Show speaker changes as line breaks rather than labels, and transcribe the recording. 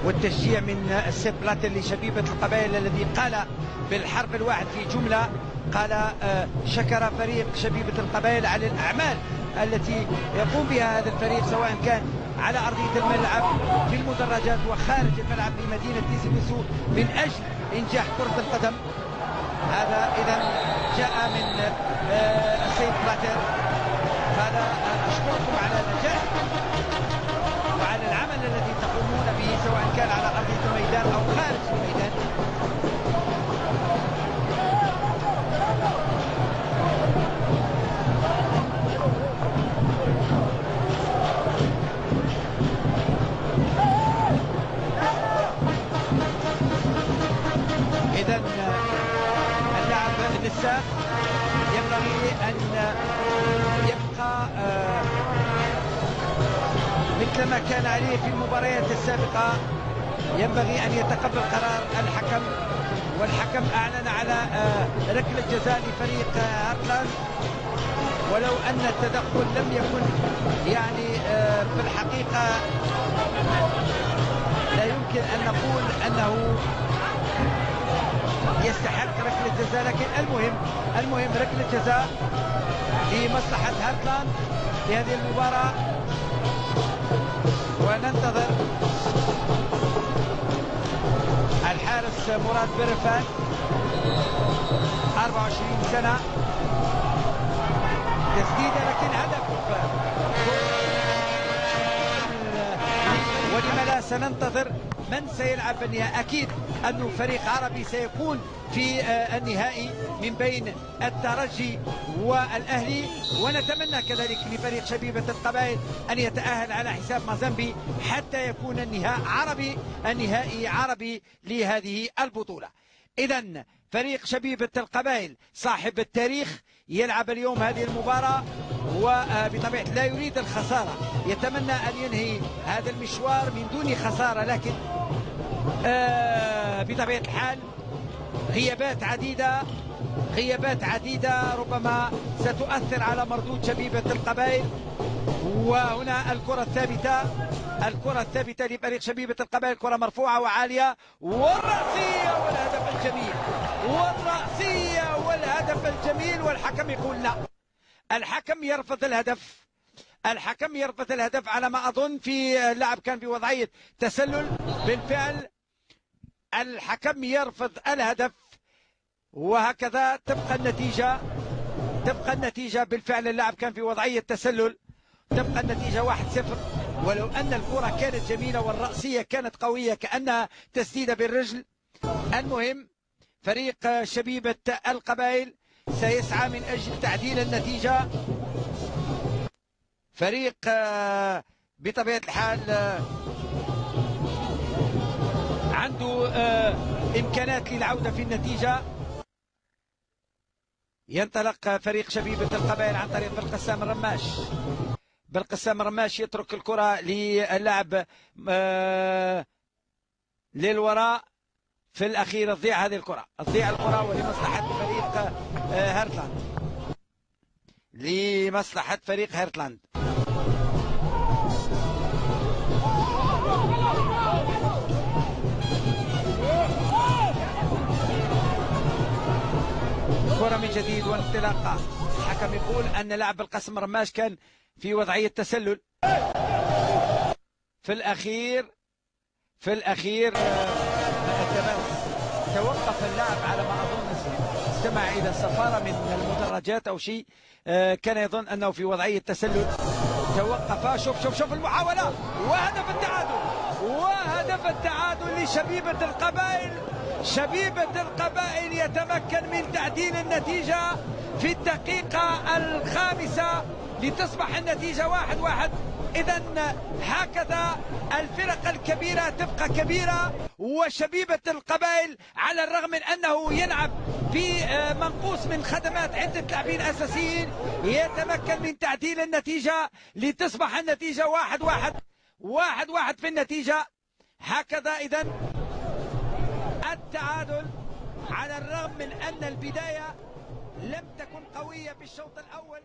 والتشجيع من السيد بلاتر لشبيبة القبائل الذي قال بالحرف الواحد في جملة، قال شكر فريق شبيبة القبائل على الأعمال التي يقوم بها هذا الفريق سواء كان على أرضية الملعب في المدرجات وخارج الملعب في مدينة تيزيميسو من أجل إنجاح كرة القدم. هذا إذا جاء من السيد بلاتر. هذا أشكركم على النجاح وعلى العمل الذي تقومون به سواء كان على أرضية الميدان أو خارج الميدان. إذا اللاعب لسه ينبغي أن يبقى مثل ما كان عليه في المباريات السابقة، ينبغي أن يتقبل قرار الحكم، والحكم أعلن على ركلة جزاء لفريق هارتلاند، ولو أن التدخل لم يكن يعني في الحقيقة لا يمكن أن نقول أنه يستحق ركلة جزاء، لكن المهم ركلة جزاء لمصلحة هارتلاند في هذه المباراة. وننتظر الحارس مراد برفان 24 سنة، تسديدة لكن هدف. ولما لا، سننتظر من سيلعب النهائي. أكيد أنه فريق عربي سيكون في النهائي من بين الترجي والأهلي، ونتمنى كذلك لفريق شبيبة القبائل أن يتأهل على حساب مازامبي حتى يكون النهائي عربي لهذه البطولة. إذن فريق شبيبة القبائل صاحب التاريخ يلعب اليوم هذه المباراة، وبطبيعة لا يريد الخسارة، يتمنى أن ينهي هذا المشوار من دون خسارة، لكن بطبيعة الحال غيابات عديدة ربما ستؤثر على مردود شبيبة القبائل. وهنا الكرة الثابتة لفريق شبيبة القبائل، كرة مرفوعة وعالية، والرأسية والهدف الجميل والحكم يقول لا. الحكم يرفض الهدف على ما أظن. في اللاعب كان في وضعية تسلل بالفعل، الحكم يرفض الهدف، وهكذا تبقى النتيجة بالفعل. اللاعب كان في وضعية تسلل، تبقى النتيجة 1-0. ولو أن الكرة كانت جميلة والرأسية كانت قوية كأنها تسديدة بالرجل. المهم فريق شبيبة القبائل سيسعى من أجل تعديل النتيجة. فريق بطبيعة الحال عنده إمكانات للعودة في النتيجة. ينطلق فريق شبيبة القبائل عن طريق بالقسام الرماش يترك الكرة للاعب للوراء. في الأخير تضيع هذه الكرة، ولمصلحة فريق هارتلاند. كرة من جديد وانطلاقة. الحكم يقول أن لاعب القسم رماش كان في وضعية تسلل. في الأخير توقف اللاعب على ما أظن، استمع إلى السفارة من المدرجات أو شيء، كان يظن أنه في وضعية تسلل. توقف. شوف المحاولة، وهدف التعادل لشبيبة القبائل. شبيبة القبائل يتمكن من تعديل النتيجة في الدقيقة 5 لتصبح النتيجة 1-1. إذا هكذا الفرق الكبيرة تبقى كبيرة، وشبيبة القبائل على الرغم من أنه يلعب في منقوص من خدمات عدة لاعبين أساسيين يتمكن من تعديل النتيجة لتصبح النتيجة 1-1 في النتيجة. هكذا إذا التعادل على الرغم من أن البداية لم تكن قوية بالشوط الأول.